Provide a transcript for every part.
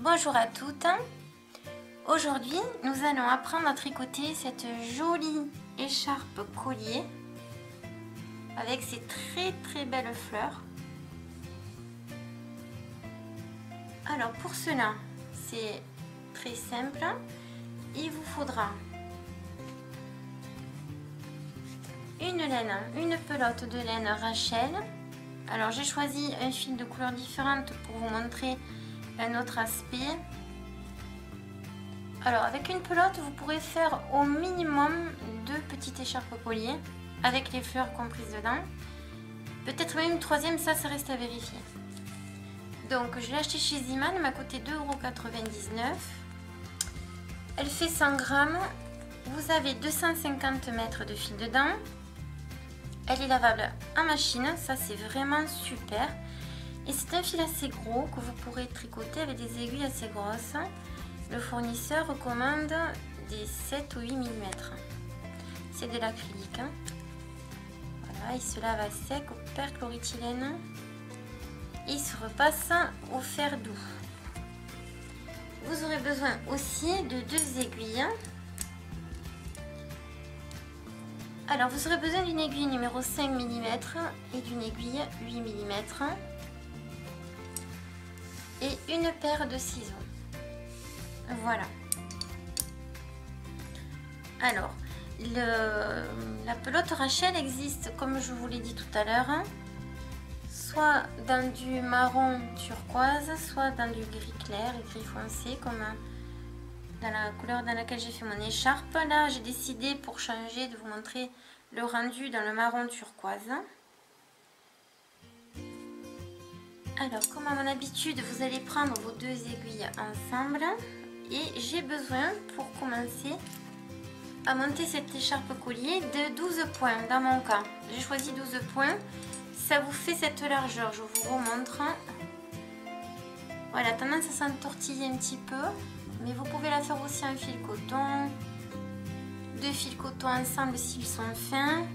Bonjour à toutes. Aujourd'hui, nous allons apprendre à tricoter cette jolie écharpe collier avec ces très belles fleurs. Alors pour cela, c'est très simple. Il vous faudra une laine, une pelote de laine Rachel. Alors j'ai choisi un fil de couleurs différentes pour vous montrer un autre aspect. Alors avec une pelote, vous pourrez faire au minimum 2 petites écharpes collier avec les fleurs comprises dedans. Peut-être même une troisième, ça reste à vérifier. Donc je l'ai acheté chez Ziman, elle m'a coûté 2,99 €. Elle fait 100 grammes. Vous avez 250 mètres de fil dedans. Elle est lavable en machine, ça c'est vraiment super. Et c'est un fil assez gros que vous pourrez tricoter avec des aiguilles assez grosses. Le fournisseur recommande des 7 ou 8 mm. C'est de l'acrylique. Hein. Voilà, il se lave à sec au perchloréthylène. Et il se repasse au fer doux. Vous aurez besoin aussi de 2 aiguilles. Alors vous aurez besoin d'une aiguille numéro 5 mm et d'une aiguille 8 mm. Et une paire de ciseaux. Voilà. Alors, la pelote Rachel existe, comme je vous l'ai dit tout à l'heure, soit dans du marron turquoise, soit dans du gris clair et gris foncé, comme dans la couleur dans laquelle j'ai fait mon écharpe. Là, j'ai décidé, pour changer, de vous montrer le rendu dans le marron turquoise. Alors, comme à mon habitude, vous allez prendre vos 2 aiguilles ensemble. Et j'ai besoin, pour commencer, à monter cette écharpe collier de 12 points dans mon cas. J'ai choisi 12 points. Ça vous fait cette largeur, je vous remontre. Voilà, tendance à s'entortiller un petit peu. Mais vous pouvez la faire aussi en fil coton. 2 fils coton ensemble s'ils sont fins.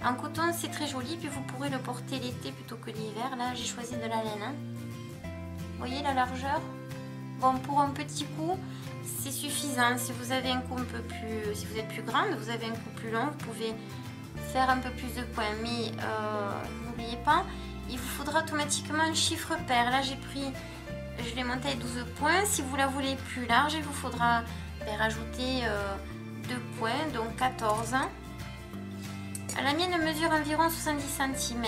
En coton, c'est très joli, puis vous pourrez le porter l'été plutôt que l'hiver. Là, j'ai choisi de la laine. Vous voyez la largeur? Bon, pour un petit coup, c'est suffisant. Si vous avez un coup un peu plus, si vous êtes plus grande, vous avez un coup plus long, vous pouvez faire un peu plus de points. Mais n'oubliez pas, il vous faudra automatiquement un chiffre pair. Là, je l'ai monté à 12 points. Si vous la voulez plus large, il vous faudra rajouter 2 points, donc 14. La mienne mesure environ 70 cm,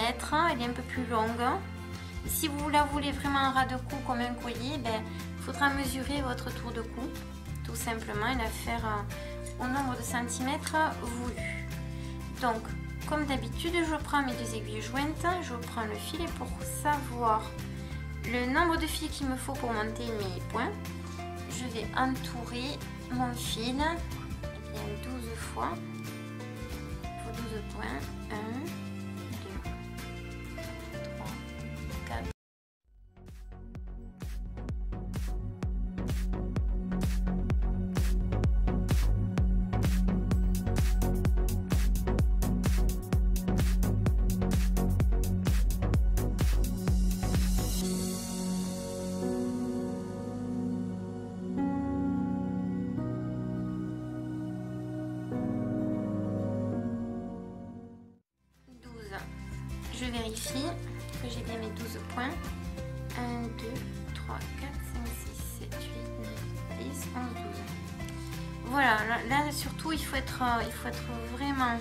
elle est un peu plus longue. Si vous la voulez vraiment en ras de cou comme un collier, il faudra mesurer votre tour de cou, tout simplement, et la faire au nombre de centimètres voulu. Donc, comme d'habitude, je prends mes 2 aiguilles jointes, je prends le fil et pour savoir le nombre de fils qu'il me faut pour monter mes points, je vais entourer mon fil 12 fois. 12 points, 1, 2, 3, 4. Je vérifie que j'ai bien mes 12 points. 1, 2, 3, 4, 5, 6, 7, 8, 9, 10, 11, 12. Voilà, là surtout il faut être vraiment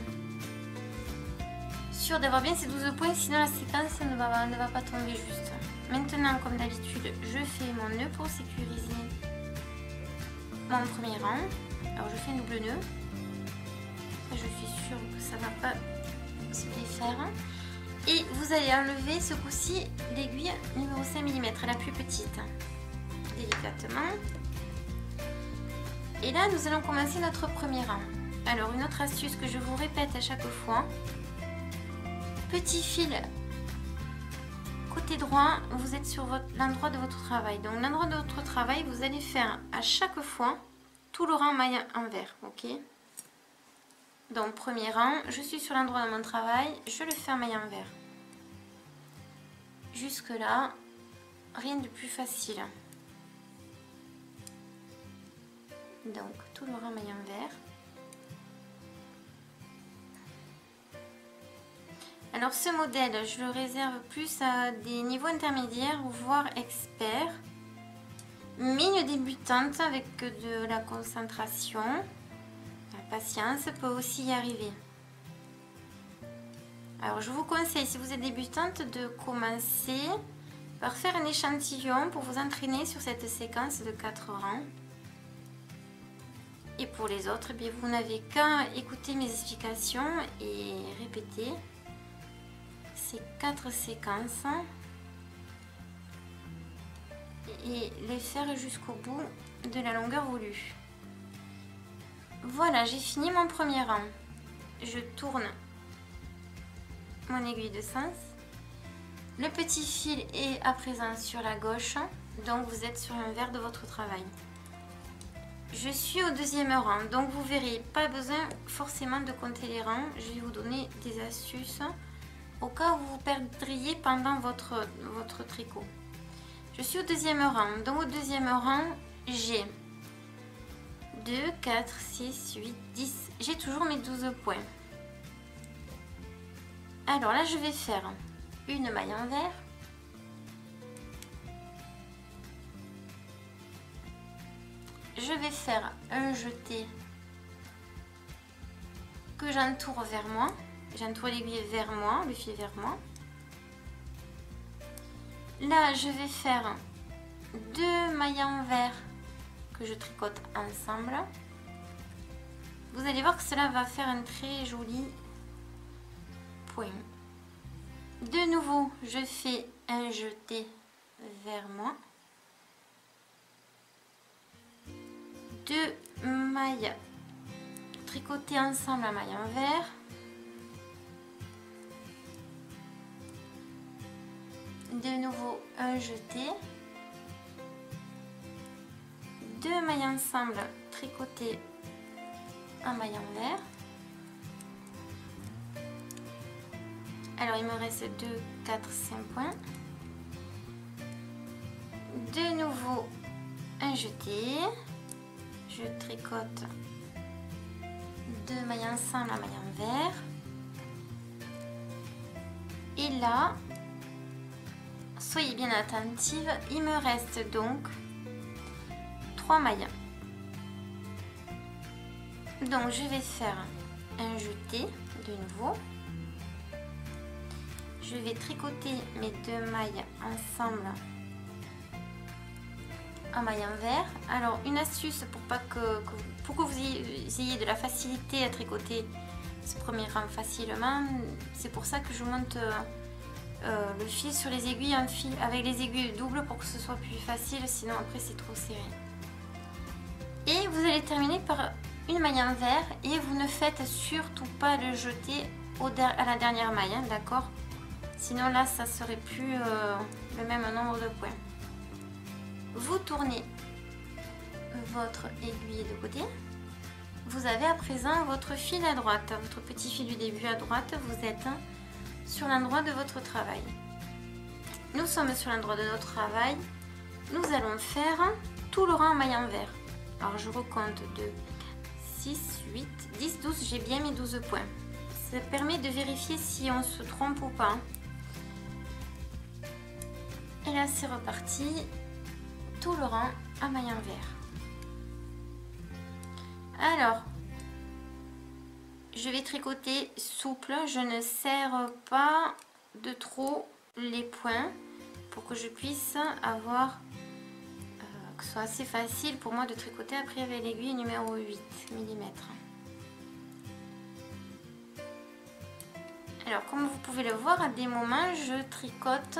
sûr d'avoir bien ces 12 points, sinon la séquence ne va pas tomber juste. Maintenant, comme d'habitude, je fais mon nœud pour sécuriser mon premier rang. Alors je fais un double nœud. Je suis sûre que ça ne va pas se défaire. Et vous allez enlever ce coup-ci l'aiguille numéro 5 mm, la plus petite, délicatement. Et là, nous allons commencer notre premier rang. Alors, une autre astuce que je vous répète à chaque fois. Petit fil côté droit, vous êtes sur l'endroit de votre travail. Donc, l'endroit de votre travail, vous allez faire à chaque fois tout le rang maille envers, ok? Donc, premier rang, je suis sur l'endroit de mon travail, je le fais en maille envers. Jusque là, rien de plus facile. Donc tout le rang maille envers. Alors ce modèle, je le réserve plus à des niveaux intermédiaires voire experts. Mais une débutante avec de la concentration, la patience peut aussi y arriver. Alors je vous conseille, si vous êtes débutante, de commencer par faire un échantillon pour vous entraîner sur cette séquence de 4 rangs. Et pour les autres, eh bien, vous n'avez qu'à écouter mes explications et répéter ces 4 séquences et les faire jusqu'au bout de la longueur voulue. Voilà, j'ai fini mon premier rang. Je tourne mon aiguille de sens. Le petit fil est à présent sur la gauche, donc vous êtes sur un vers de votre travail. Je suis au deuxième rang, donc vous verrez, pas besoin forcément de compter les rangs. Je vais vous donner des astuces au cas où vous perdriez pendant votre tricot. Je suis au deuxième rang, donc au deuxième rang, j'ai 2, 4, 6, 8, 10. J'ai toujours mes 12 points. Alors là, je vais faire une maille envers, je vais faire un jeté que j'entoure vers moi, j'entoure l'aiguille vers moi, le fil vers moi. Là, je vais faire 2 mailles envers que je tricote ensemble. Vous allez voir que cela va faire un très joli point. De nouveau, je fais un jeté vers moi. 2 mailles tricotées ensemble à maille envers. De nouveau un jeté. 2 mailles ensemble tricotées en maille envers. Alors il me reste 2, 4, 5 points. De nouveau un jeté. Je tricote 2 mailles ensemble en maille envers. Et là, soyez bien attentive, il me reste donc 3 mailles. Donc je vais faire un jeté de nouveau. Je vais tricoter mes 2 mailles ensemble en maille envers. Alors une astuce pour que vous ayez de la facilité à tricoter ce premier rang facilement, c'est pour ça que je monte le fil sur les aiguilles en fil avec les aiguilles doubles pour que ce soit plus facile, sinon après c'est trop serré. Et vous allez terminer par une maille envers et vous ne faites surtout pas le jeté à la dernière maille, hein, d'accord? Sinon là ça serait plus le même nombre de points. Vous tournez votre aiguille de côté. Vous avez à présent votre fil à droite, votre petit fil du début à droite. Vous êtes sur l'endroit de votre travail. Nous sommes sur l'endroit de notre travail. Nous allons faire tout le rang en maille envers. Alors je recompte 2, 6, 8, 10, 12. J'ai bien mes 12 points. Ça permet de vérifier si on se trompe ou pas. Et là c'est reparti. Tout le rang à maille envers. Alors, je vais tricoter souple, je ne serre pas de trop les points pour que je puisse avoir que ce soit assez facile pour moi de tricoter après avec l'aiguille numéro 8 mm. Alors comme vous pouvez le voir, à des moments je tricote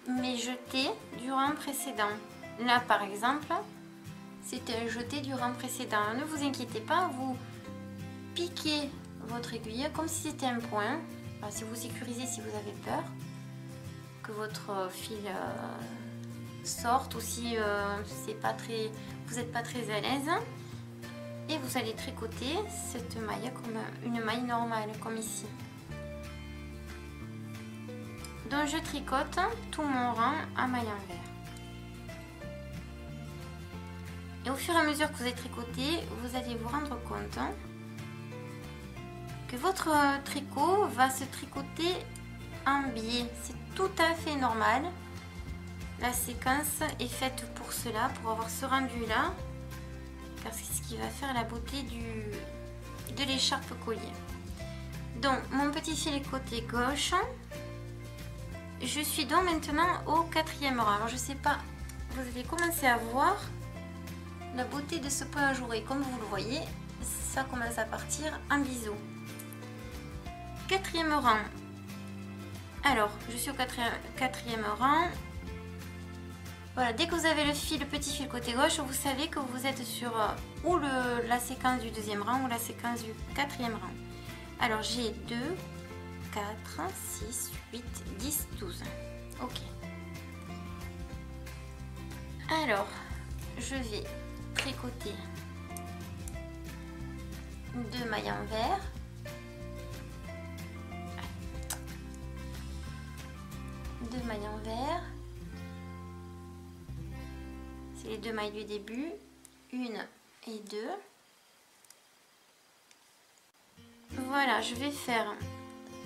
mes jetés du rang précédent. Là par exemple, c'était un jeté du rang précédent. Ne vous inquiétez pas, vous piquez votre aiguille comme si c'était un point. Alors, si vous sécurisez, si vous avez peur que votre fil sorte ou si vous n'êtes pas très à l'aise. Et vous allez tricoter cette maille comme une maille normale, comme ici. Donc je tricote tout mon rang à maille envers. Et au fur et à mesure que vous allez tricoter, vous allez vous rendre compte que votre tricot va se tricoter en biais. C'est tout à fait normal. La séquence est faite pour cela, pour avoir ce rendu là, car c'est ce qui va faire la beauté de l'écharpe collier. Donc mon petit fil côté gauche, je suis donc maintenant au 4e rang. Alors je sais pas, vous allez commencer à voir la beauté de ce point ajouré. Comme vous le voyez, ça commence à partir en biseau. 4e rang. Alors je suis au 4e rang. Voilà, dès que vous avez le petit fil côté gauche, vous savez que vous êtes sur ou la séquence du 2e rang ou la séquence du 4e rang. Alors j'ai 2, 4, 6, 8, 10, 12. Ok. Alors, je vais tricoter 2 mailles envers. Deux mailles envers. C'est les 2 mailles du début. 1 et 2. Voilà, je vais faire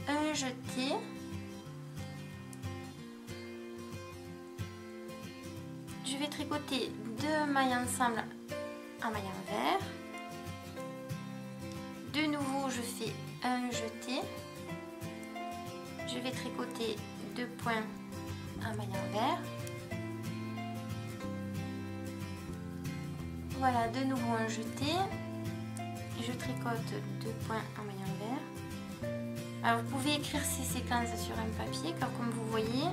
un jeté. Je vais tricoter 2 mailles ensemble en maille envers. De nouveau, je fais un jeté. Je vais tricoter 2 points en maille envers. Voilà, de nouveau un jeté. Je tricote 2 points en maille envers. Alors vous pouvez écrire ces séquences sur un papier, car comme vous voyez,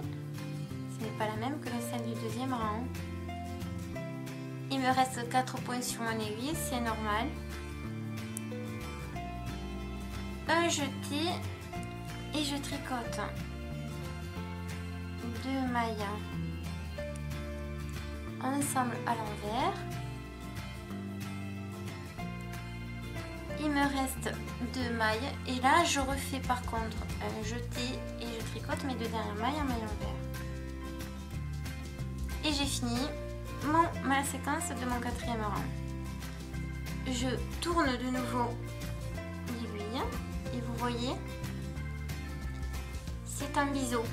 ce n'est pas la même que celle du 2e rang. Il me reste 4 points sur mon aiguille, c'est normal. Un jeté et je tricote 2 mailles ensemble à l'envers. Il me reste 2 mailles et là je refais par contre un jeté et je tricote mes 2 dernières mailles en maille envers. Et j'ai fini ma séquence de mon 4e rang. Je tourne de nouveau l'aiguille et vous voyez, c'est un biseau.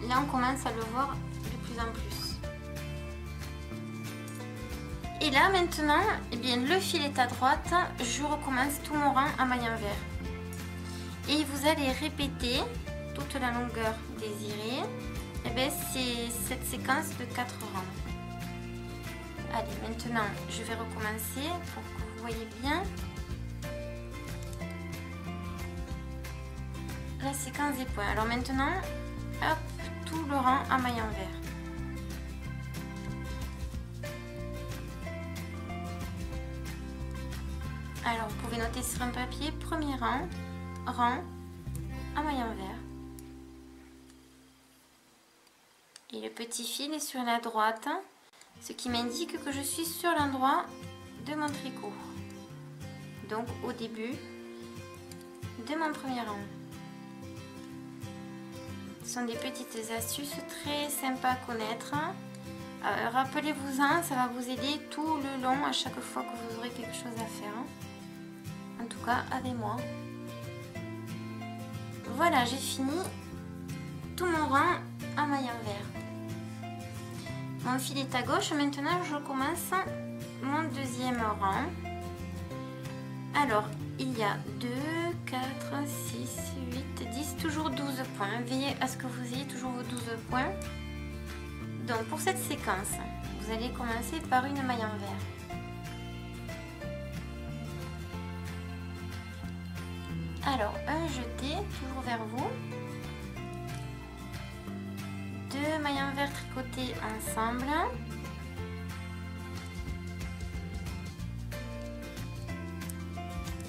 Là on commence à le voir de plus en plus. Et là maintenant, eh bien, le fil est à droite, je recommence tout mon rang en maille envers. Et vous allez répéter toute la longueur désirée. Et bien, c'est cette séquence de 4 rangs. Allez, maintenant, je vais recommencer pour que vous voyez bien la séquence des points. Alors maintenant, hop, tout le rang en maille envers. Alors, vous pouvez noter sur un papier, premier rang en maille envers. Et le petit fil est sur la droite, ce qui m'indique que je suis sur l'endroit de mon tricot. Donc, au début de mon premier rang. Ce sont des petites astuces très sympas à connaître. Rappelez-vous-en, ça va vous aider tout le long à chaque fois que vous aurez quelque chose à faire. En tout cas avec moi. Voilà, j'ai fini tout mon rang en maille envers. Mon fil est à gauche, maintenant je commence mon 2e rang. Alors, il y a 2, 4, 6, 8, 10, toujours 12 points. Veillez à ce que vous ayez toujours vos 12 points. Donc pour cette séquence, vous allez commencer par une maille envers. Alors, un jeté, toujours vers vous. 2 mailles envers tricotées ensemble.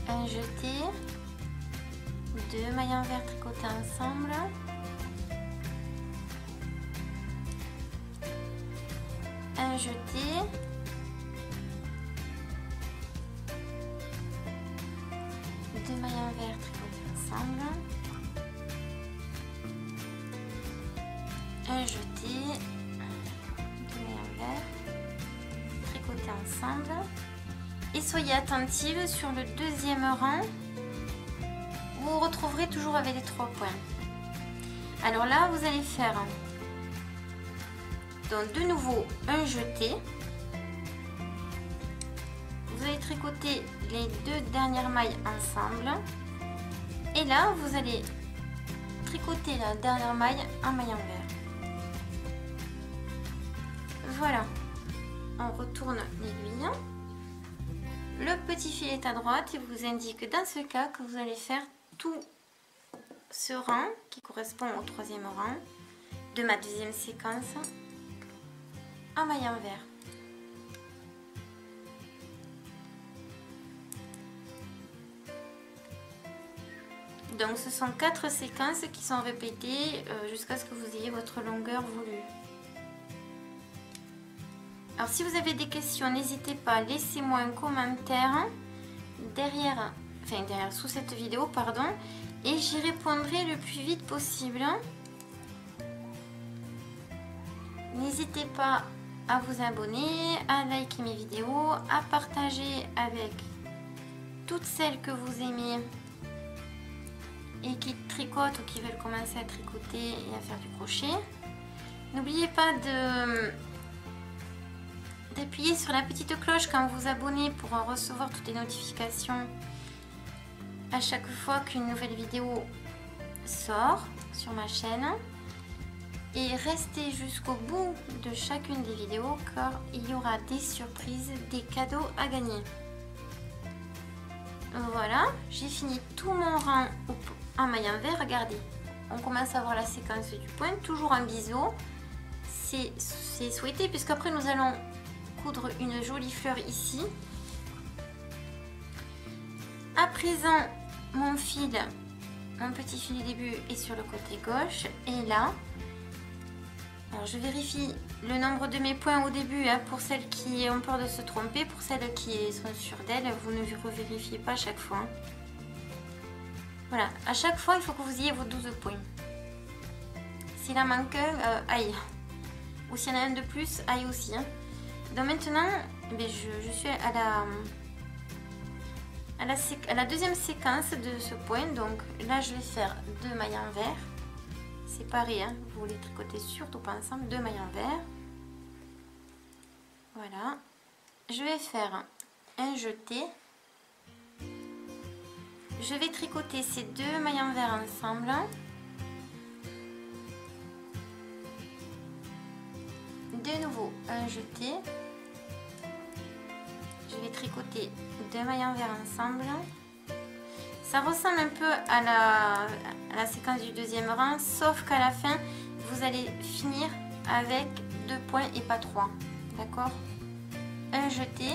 Un jeté. 2 mailles envers tricotées ensemble. Un jeté. Deux mailles envers tricotées ensemble. Un jeté. 2 mailles envers. ensemble. Et soyez attentive sur le deuxième rang. Vous vous retrouverez toujours avec les 3 points. Alors là, vous allez faire donc de nouveau un jeté. Vous allez tricoter les 2 dernières mailles ensemble. Et là, vous allez tricoter la dernière maille en maille envers. Voilà. On retourne l'aiguille. Le petit fil est à droite et vous indique dans ce cas que vous allez faire tout ce rang qui correspond au 3e rang de ma deuxième séquence en maille envers. Donc ce sont 4 séquences qui sont répétées jusqu'à ce que vous ayez votre longueur voulue. Alors si vous avez des questions, n'hésitez pas, laissez-moi un commentaire derrière sous cette vidéo, pardon, et j'y répondrai le plus vite possible. N'hésitez pas à vous abonner, à liker mes vidéos, à partager avec toutes celles que vous aimez et qui tricotent ou qui veulent commencer à tricoter et à faire du crochet. N'oubliez pas d'appuyer sur la petite cloche quand vous vous abonnez pour recevoir toutes les notifications à chaque fois qu'une nouvelle vidéo sort sur ma chaîne. Et restez jusqu'au bout de chacune des vidéos car il y aura des surprises, des cadeaux à gagner. Voilà, j'ai fini tout mon rang en maille envers. Regardez, on commence à voir la séquence du point, toujours en biseau. C'est souhaité puisqu'après nous allons coudre une jolie fleur ici. À présent, mon petit fil du début est sur le côté gauche et là, alors je vérifie le nombre de mes points au début pour celles qui ont peur de se tromper. Pour celles qui sont sûres d'elles, vous ne revérifiez pas à chaque fois. Voilà, à chaque fois il faut que vous ayez vos 12 points. S'il en manque un, aïe. Ou s'il y en a un de plus, aïe aussi. Donc maintenant, je suis à la deuxième séquence de ce point. Donc là je vais faire 2 mailles envers. Séparées, vous voulez tricoter surtout pas ensemble, 2 mailles envers. Voilà. Je vais faire un jeté. Je vais tricoter ces 2 mailles envers ensemble. De nouveau un jeté. Je vais tricoter 2 mailles envers ensemble. Ça ressemble un peu à la séquence du deuxième rang, sauf qu'à la fin, vous allez finir avec 2 points et pas 3. D'accord? Un jeté,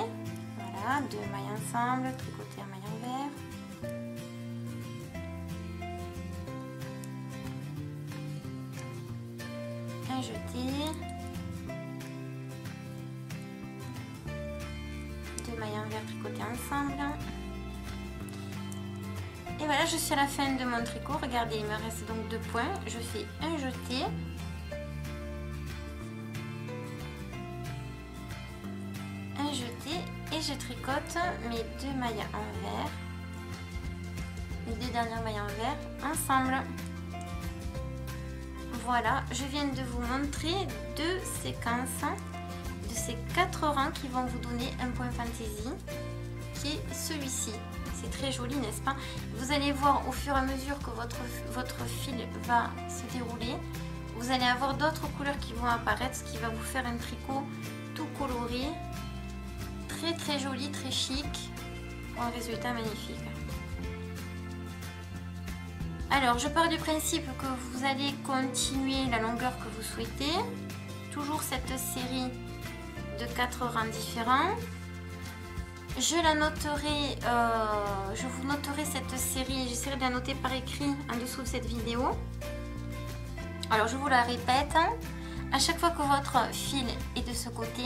voilà, 2 mailles ensemble, tricoter un maille envers. Un jeté. 2 mailles envers tricotées ensemble. Et voilà, je suis à la fin de mon tricot. Regardez, il me reste donc 2 points. Je fais un jeté. Un jeté et je tricote mes 2 mailles envers. Les 2 dernières mailles envers ensemble. Voilà, je viens de vous montrer 2 séquences de ces 4 rangs qui vont vous donner un point fantaisie qui est celui-ci. C'est très joli, n'est-ce pas? Vous allez voir au fur et à mesure que votre fil va se dérouler, vous allez avoir d'autres couleurs qui vont apparaître, ce qui va vous faire un tricot tout coloré, très très joli, très chic, pour un résultat magnifique. Alors, je pars du principe que vous allez continuer la longueur que vous souhaitez, toujours cette série de 4 rangs différents. Je la noterai, je vous noterai cette série, j'essaierai de la noter par écrit en dessous de cette vidéo. Alors je vous la répète, à chaque fois que votre fil est de ce côté,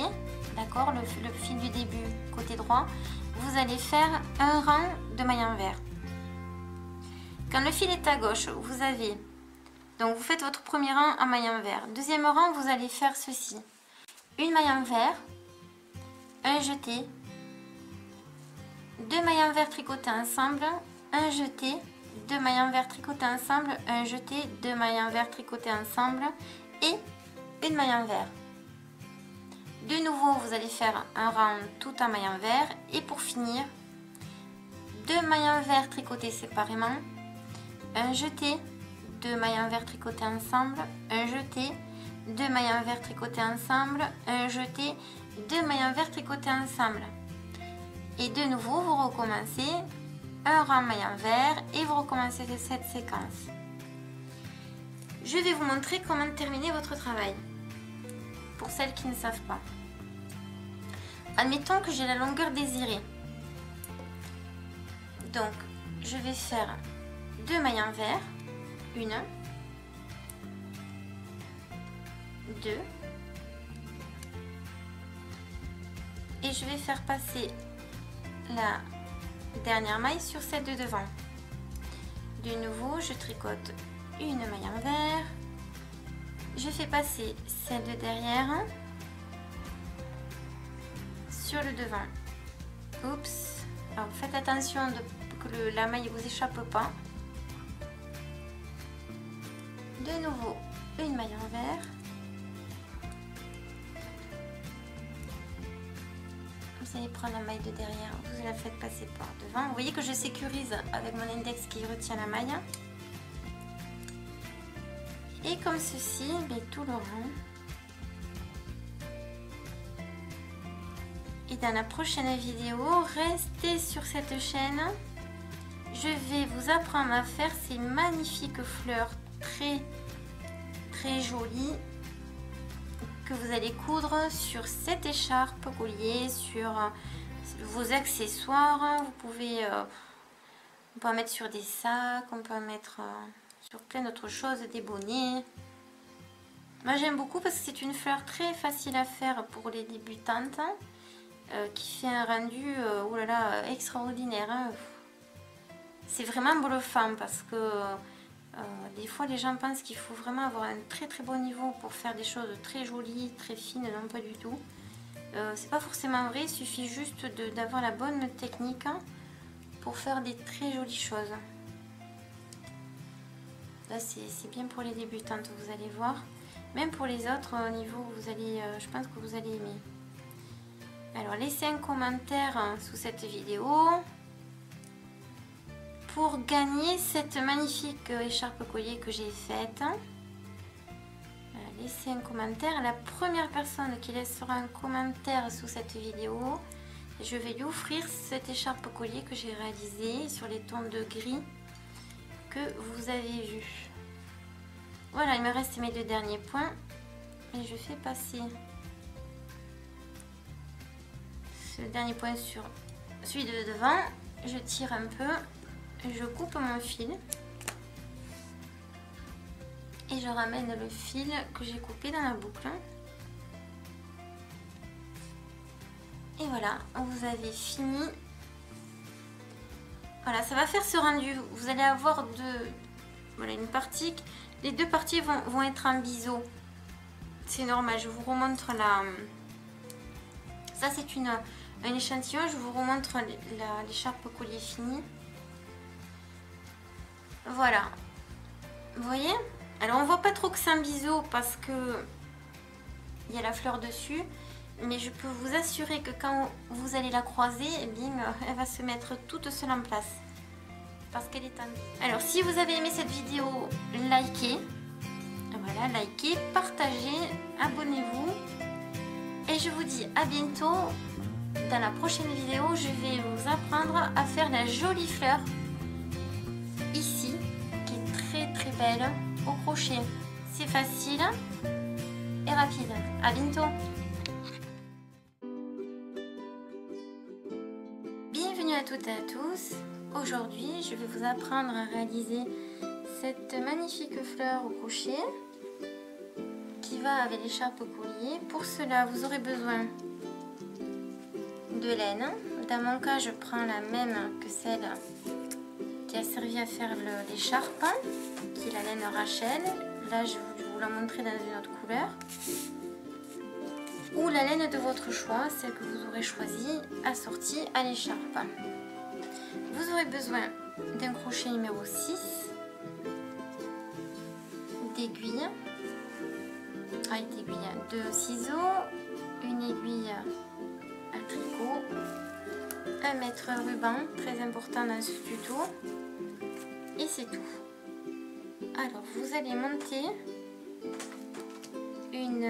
d'accord, le fil du début côté droit, vous allez faire un rang de mailles envers. Quand le fil est à gauche, vous avez, donc vous faites votre premier rang en maille envers. Deuxième rang, vous allez faire ceci, une maille envers, un jeté, 2 mailles envers tricotés ensemble, un jeté, 2 mailles envers tricotés ensemble, un jeté, 2 mailles envers tricotés ensemble et une maille envers. De nouveau, vous allez faire un round tout en maille envers et pour finir, 2 mailles envers tricotées séparément, un jeté, 2 mailles envers tricotées ensemble, un jeté, 2 mailles envers tricotées ensemble, un jeté, 2 mailles envers tricotées ensemble. Et de nouveau, vous recommencez un rang maille envers et vous recommencez cette séquence. Je vais vous montrer comment terminer votre travail, pour celles qui ne savent pas. Admettons que j'ai la longueur désirée. Donc, je vais faire 2 mailles envers, 1, 2, et je vais faire passer la dernière maille sur celle de devant. De nouveau, je tricote une maille envers, je fais passer celle de derrière sur le devant. Oups, alors faites attention que la maille ne vous échappe pas. De nouveau, une maille envers. Vous allez prendre la maille de derrière, vous la faites passer par devant. Vous voyez que je sécurise avec mon index qui retient la maille. Et comme ceci, tout le rond. Et dans la prochaine vidéo, restez sur cette chaîne. Je vais vous apprendre à faire ces magnifiques fleurs très jolies que vous allez coudre sur cette écharpe collier, sur vos accessoires. Vous pouvez on peut en mettre sur des sacs, on peut en mettre sur plein d'autres choses, des bonnets. Moi j'aime beaucoup parce que c'est une fleur très facile à faire pour les débutantes, qui fait un rendu oh là là, extraordinaire. Hein. C'est vraiment bluffant parce que des fois les gens pensent qu'il faut vraiment avoir un très bon niveau pour faire des choses très jolies, très fines. Non, pas du tout. C'est pas forcément vrai, il suffit juste d'avoir la bonne technique pour faire des très jolies choses. Là c'est bien pour les débutantes, vous allez voir. Même pour les autres niveaux, vous allez, je pense que vous allez aimer. Alors laissez un commentaire sous cette vidéo pour gagner cette magnifique écharpe collier que j'ai faite. Laissez un commentaire. La première personne qui laissera un commentaire sous cette vidéo, je vais lui offrir cette écharpe collier que j'ai réalisée sur les tons de gris que vous avez vu. Voilà, il me reste mes 2 derniers points et je fais passer ce dernier point sur celui de devant. Je tire un peu, je coupe mon fil et je ramène le fil que j'ai coupé dans la boucle. Et voilà, vous avez fini. Voilà, ça va faire ce rendu. Vous allez avoir une partie. Les 2 parties vont être en biseau. C'est normal, je vous remontre la... Ça c'est un échantillon, je vous remontre l'écharpe collier finie. Voilà. Vous voyez? Alors on voit pas trop que c'est un biseau parce que il y a la fleur dessus. Mais je peux vous assurer que quand vous allez la croiser, eh bien, elle va se mettre toute seule en place. Parce qu'elle est en biseau. Alors si vous avez aimé cette vidéo, likez. Voilà, likez, partagez, abonnez-vous. Et je vous dis à bientôt. Dans la prochaine vidéo, je vais vous apprendre à faire la jolie fleur ici, qui est très belle au crochet. C'est facile et rapide. À bientôt. Bienvenue à toutes et à tous. Aujourd'hui, je vais vous apprendre à réaliser cette magnifique fleur au crochet qui va avec l'écharpe collier. Pour cela, vous aurez besoin de laine. Dans mon cas, je prends la même que celle qui a servi à faire l'écharpe, qui est la laine Rachel. Là, je vais vous la montrer dans une autre couleur. ou la laine de votre choix, celle que vous aurez choisie, assortie à l'écharpe. Vous aurez besoin d'un crochet numéro 6, d'aiguilles, de ciseaux, une aiguille à tricot, un mètre ruban, très important dans ce tuto, et c'est tout. Alors vous allez monter une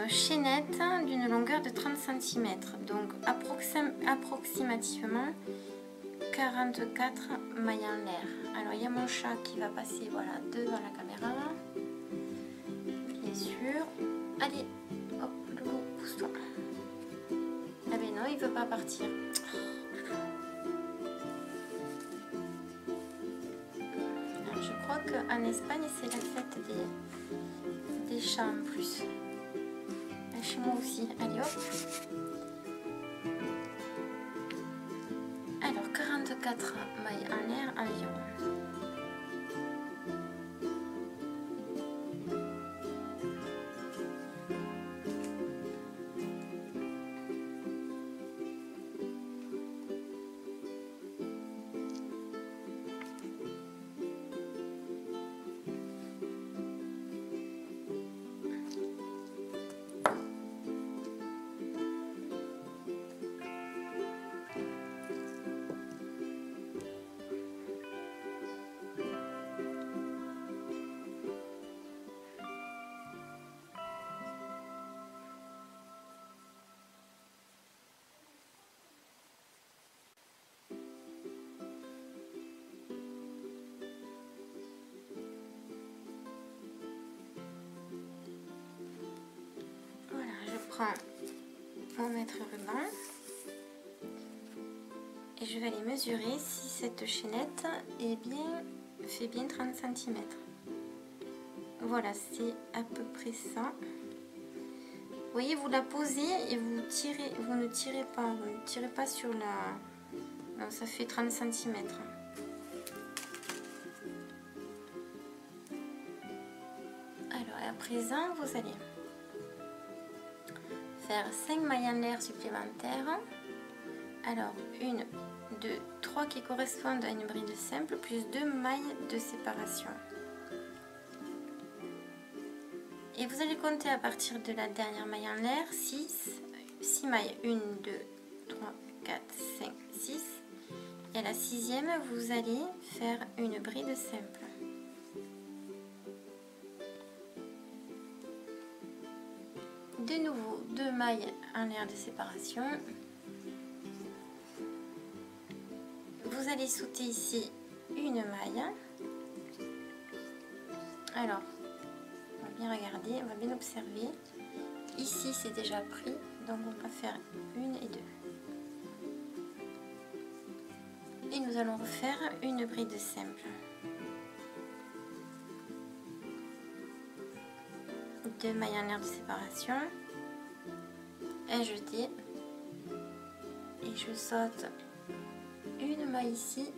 chaînette d'une longueur de 30 cm, donc approximativement 44 mailles en l'air. Alors il y a mon chat qui va passer, voilà, devant la caméra, bien sûr. Allez, hop, le loup, pousse-toi. Ah ben non, il veut pas partir. Alors, je crois qu'en Espagne c'est la fête des chats en plus. Chez moi aussi. Allez hop. Alors 44 mailles en l'air environ. Mon mètre ruban et je vais aller mesurer si cette chaînette fait bien 30 cm. Voilà, c'est à peu près ça. Vous voyez, vous la posez et vous tirez, vous ne tirez pas sur la... Non, ça fait 30 cm. Alors, à présent, vous allez faire 5 mailles en l'air supplémentaires. Alors 1, 2, 3 qui correspondent à une bride simple plus 2 mailles de séparation. Et vous allez compter à partir de la dernière maille en l'air 6 mailles. 1, 2, 3, 4, 5, 6. Et à la 6e, vous allez faire une bride simple. De nouveau 2 mailles en l'air de séparation. Vous allez sauter ici une maille. Alors, on va bien regarder, on va bien observer. Ici, c'est déjà pris, donc on va faire 1 et 2. Et nous allons refaire une bride simple. 2 mailles en l'air de séparation. Un jeté. Et je saute une maille ici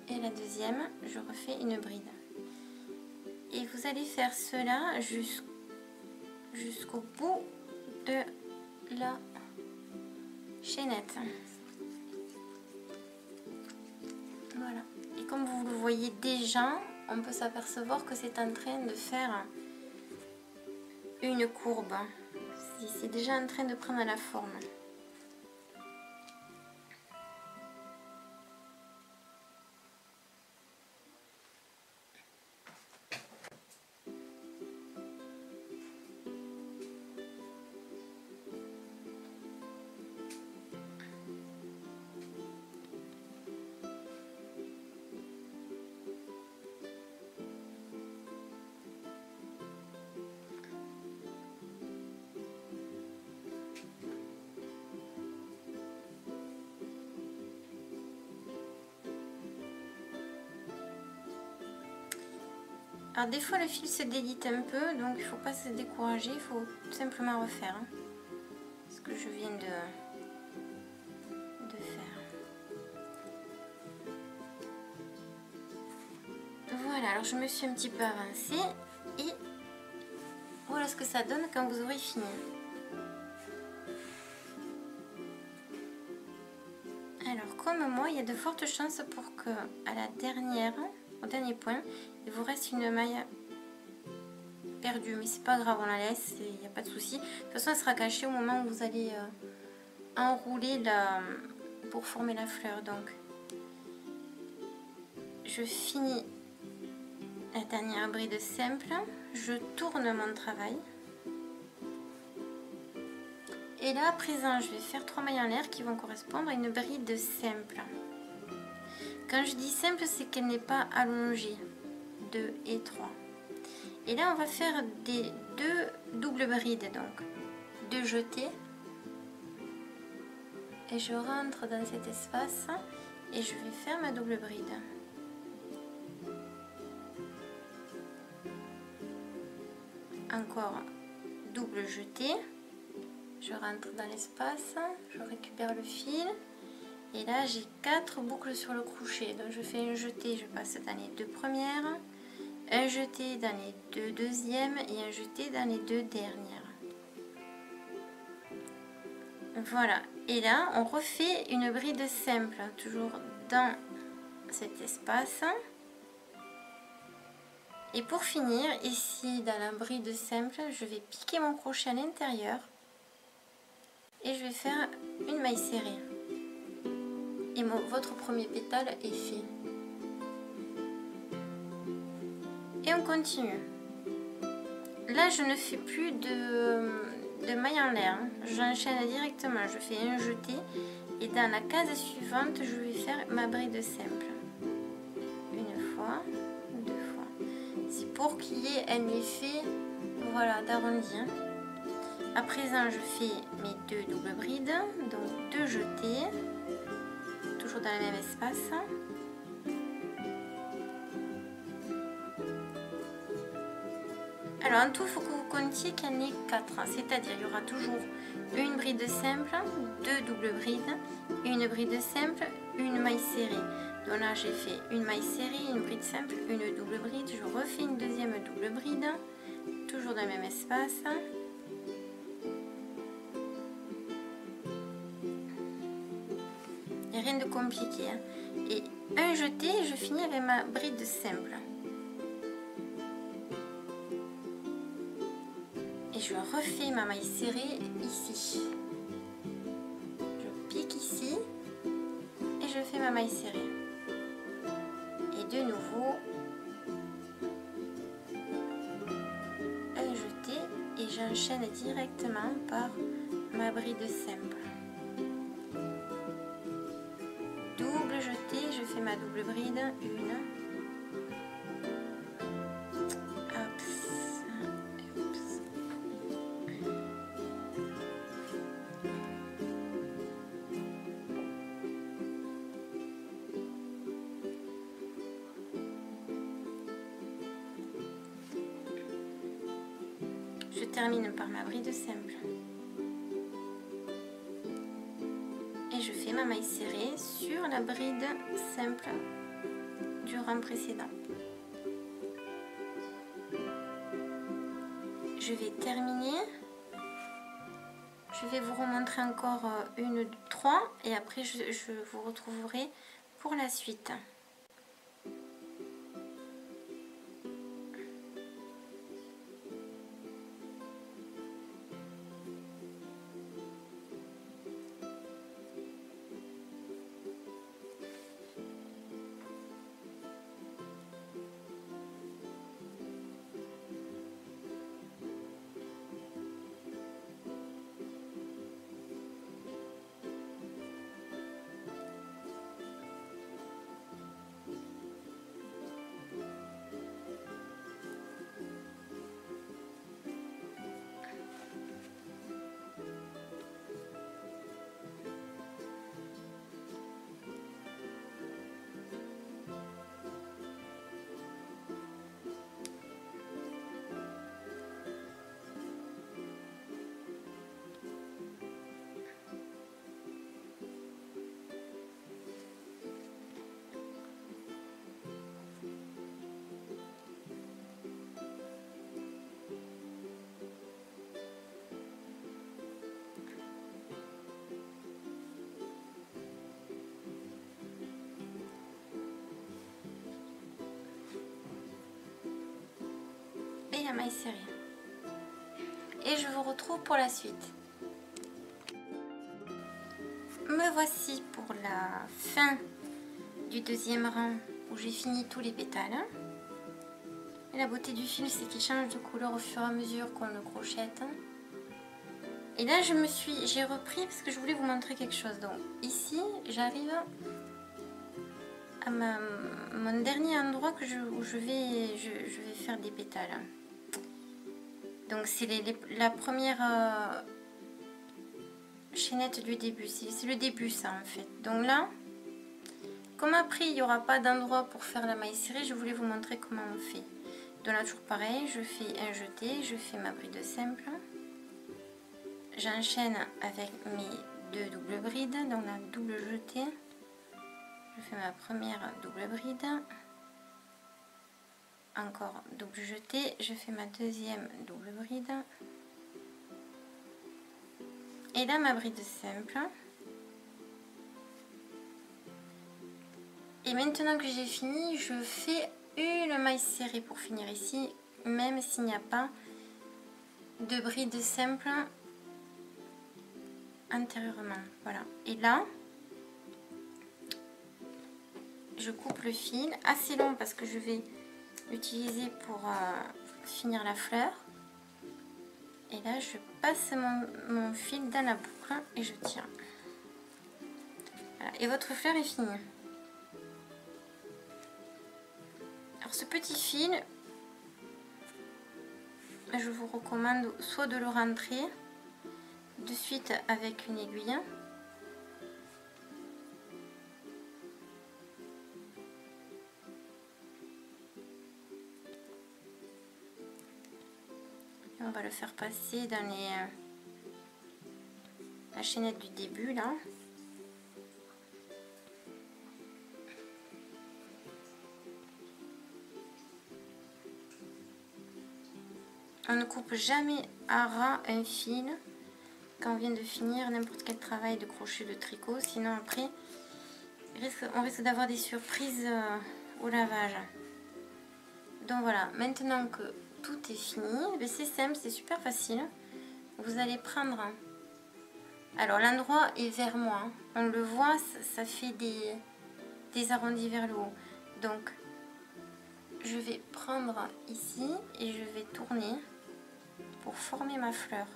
et la deuxième, je refais une bride. Et vous allez faire cela jusqu'au bout de la chaînette. Voilà. Et comme vous le voyez déjà, on peut s'apercevoir que c'est en train de faire une courbe. C'est déjà en train de prendre la forme. Alors des fois le fil se délite un peu, donc il ne faut pas se décourager, il faut tout simplement refaire ce que je viens de faire. Voilà, alors je me suis un petit peu avancée et voilà ce que ça donne quand vous aurez fini. Alors comme moi, il y a de fortes chances pour que à la au dernier point, il vous reste une maille perdue. Mais c'est pas grave, on la laisse, il n'y a pas de souci. De toute façon, elle sera cachée au moment où vous allez enrouler pour former la fleur. Donc, je finis la dernière bride simple, je tourne mon travail. Et là, à présent, je vais faire 3 mailles en l'air qui vont correspondre à une bride simple. Quand je dis simple, c'est qu'elle n'est pas allongée. 2 et 3. Et là, on va faire des 2 doubles brides, donc 2 jetés. Et je rentre dans cet espace et je vais faire ma double bride. Encore double jeté. Je rentre dans l'espace, je récupère le fil. Et là, j'ai 4 boucles sur le crochet. Donc, je fais un jeté, je passe dans les 2 premières, un jeté dans les 2 deuxièmes et un jeté dans les 2 dernières. Voilà. Et là, on refait une bride simple, toujours dans cet espace. Et pour finir, ici, dans la bride simple, je vais piquer mon crochet à l'intérieur et je vais faire une maille serrée. Et votre premier pétale est fait. Et on continue. Là, je ne fais plus de maille en l'air. J'enchaîne directement. Je fais un jeté. Et dans la case suivante, je vais faire ma bride simple. Une fois, 2 fois. C'est pour qu'il y ait un effet, voilà, d'arrondi. À présent, je fais mes 2 doubles brides. Donc 2 jetés. Toujours dans le même espace. Alors en tout, il faut que vous comptiez qu'il y en ait 4, c'est-à-dire il y aura toujours une bride simple, 2 doubles brides, une bride simple, une maille serrée. Donc là j'ai fait une maille serrée, une bride simple, une double bride, je refais une deuxième double bride, toujours dans le même espace. Il n'y a rien de compliqué. Et un jeté, je finis avec ma bride simple. Et je refais ma maille serrée ici. Je pique ici et je fais ma maille serrée. Et de nouveau, un jeté et j'enchaîne directement par ma bride simple. Double jeté, je fais ma double bride, une. Je termine par ma bride simple et je fais ma maille serrée sur la bride simple du rang précédent. Je vais terminer, je vais vous remontrer encore une, 2, 3 et après je vous retrouverai pour la suite. la maille serrée. Et je vous retrouve pour la suite. Me voici pour la fin du deuxième rang où j'ai fini tous les pétales. Et la beauté du fil, c'est qu'il change de couleur au fur et à mesure qu'on le crochette. Et là, j'ai repris parce que je voulais vous montrer quelque chose. Donc ici, j'arrive à mon dernier endroit où je vais faire des pétales. Donc c'est la première chaînette du début. C'est le début ça en fait. Donc là, comme après il n'y aura pas d'endroit pour faire la maille serrée, je voulais vous montrer comment on fait. Donc là toujours pareil, je fais un jeté, je fais ma bride simple. J'enchaîne avec mes 2 doubles brides, donc la double jeté. Je fais ma première double bride. Encore double jeté, je fais ma deuxième double bride. Et là ma bride simple. Et maintenant que j'ai fini, je fais une maille serrée pour finir ici, même s'il n'y a pas de bride simple antérieurement. Voilà. Et là, je coupe le fil assez long parce que je vais l'utiliser pour finir la fleur. Et là, je passe mon fil dans la boucle et je tire. Voilà. Et votre fleur est finie. Alors ce petit fil, je vous recommande soit de le rentrer de suite avec une aiguille. Et on va le faire passer dans la chaînette du début là. On ne coupe jamais à ras un fil quand on vient de finir n'importe quel travail de crochet, de tricot, sinon après on risque d'avoir des surprises au lavage. Donc voilà, maintenant que tout est fini, c'est simple, c'est super facile. Vous allez prendre, alors l'endroit est vers moi, on le voit, ça fait des arrondis vers le haut. Donc je vais prendre ici et je vais tourner pour former ma fleur.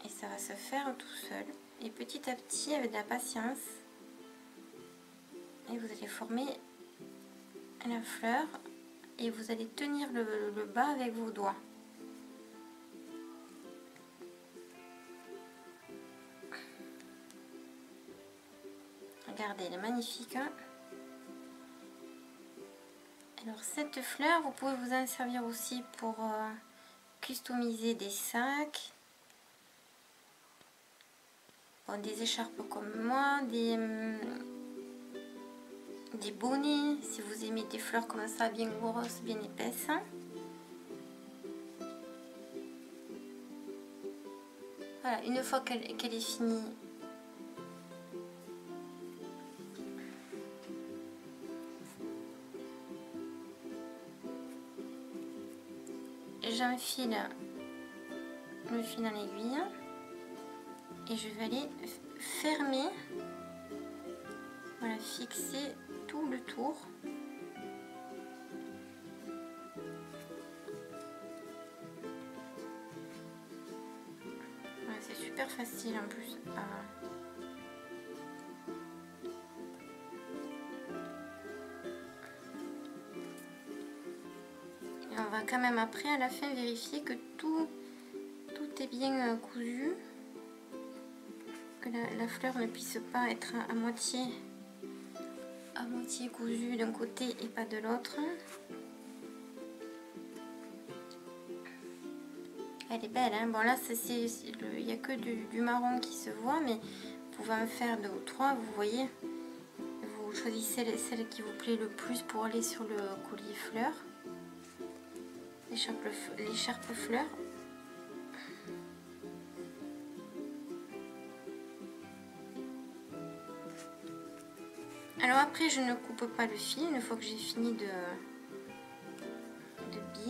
Et ça va se faire tout seul. Et petit à petit, avec de la patience, et vous allez former la fleur et vous allez tenir le bas avec vos doigts. Regardez, elle est magnifique. Hein? Alors cette fleur, vous pouvez vous en servir aussi pour customiser des sacs, bon, des écharpes comme moi, des bonnets, si vous aimez des fleurs comme ça, bien grosses, bien épaisses. Voilà, une fois qu'elle est finie, j'enfile le fil dans l'aiguille et je vais aller fermer, voilà, fixer tout le tour. Voilà, c'est super facile en plus. Et on va quand même après à la fin vérifier que tout est bien cousu, que la fleur ne puisse pas être à moitié cousue d'un côté et pas de l'autre. Elle est belle, hein. Bon là il n'y a que du marron qui se voit, mais vous pouvez en faire 2 ou 3, vous voyez. Vous choisissez celle qui vous plaît le plus pour aller sur le collier fleur, l'écharpe fleur. Alors après je ne coupe pas le fil une fois que j'ai fini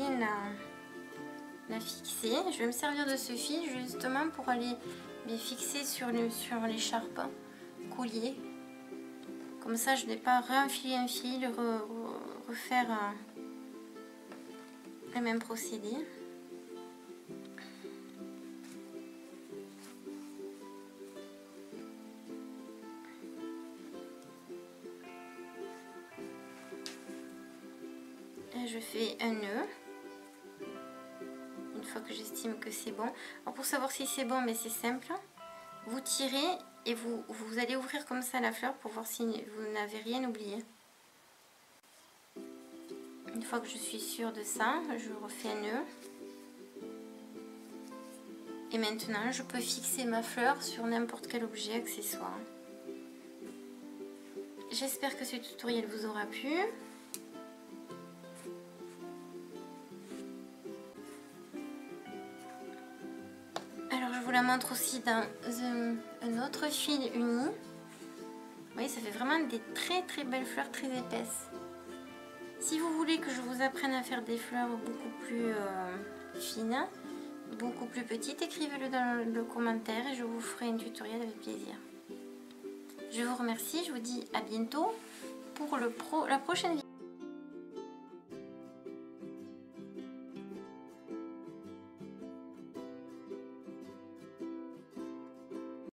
bien la fixer. Je vais me servir de ce fil justement pour aller les fixer sur l'écharpe collier. Comme ça, je n'ai pas réenfiler un fil, refaire le même procédé. Et je fais un nœud. Une fois que j'estime que c'est bon. Alors pour savoir si c'est bon, mais c'est simple. Vous tirez et vous allez ouvrir comme ça la fleur pour voir si vous n'avez rien oublié. Une fois que je suis sûre de ça, je refais un nœud. Et maintenant, je peux fixer ma fleur sur n'importe quel objet accessoire. J'espère que ce tutoriel vous aura plu. Alors, je vous la montre aussi dans un autre fil uni. Vous voyez, ça fait vraiment des très belles fleurs très épaisses. Si vous voulez que je vous apprenne à faire des fleurs beaucoup plus fines, beaucoup plus petites, écrivez-le dans le commentaire et je vous ferai un tutoriel avec plaisir. Je vous remercie, je vous dis à bientôt pour la prochaine vidéo.